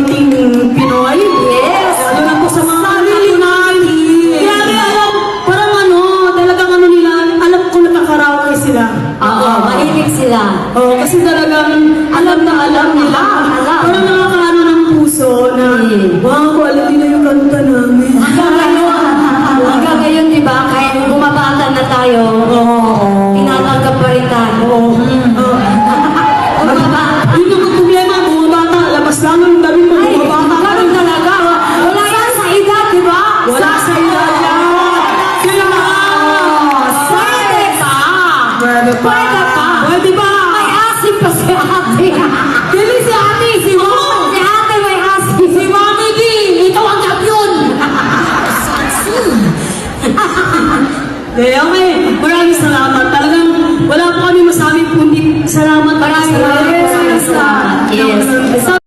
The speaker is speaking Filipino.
quality Pinoy. Yes. Lalo na po sa mga katunan. Grabe, alam, parang ano, talagang ano nila, alam ko nakakaraoke sila. Oo, mahilig sila. Oo, kasi talagang alam na alam nila. Alam. Parang nakakaano ng puso na, wow, alam nila yung kanta namin. Hanggang ngayon, di ba, kahit bumabata na tayo, tinatanggap pa rin tayo. Bumabata. Yun ang problema, bumabata, labas lang ng dami mo, Ay, bumabata. ganun talaga. Wala yan sa edad, di ba? Wala sa edad yan. Kaya nga. Pwede pa. Pwede pa. Pwede pa. Pwede pa. May asim pa si ate. Dili si ate, si Mom. Si ate may asim. Si Mami D. Ikaw ang champion. Okay, maraming salamat. Talagang wala po kami masabi kundi salamat. Maraming salamat. Yes. Yes.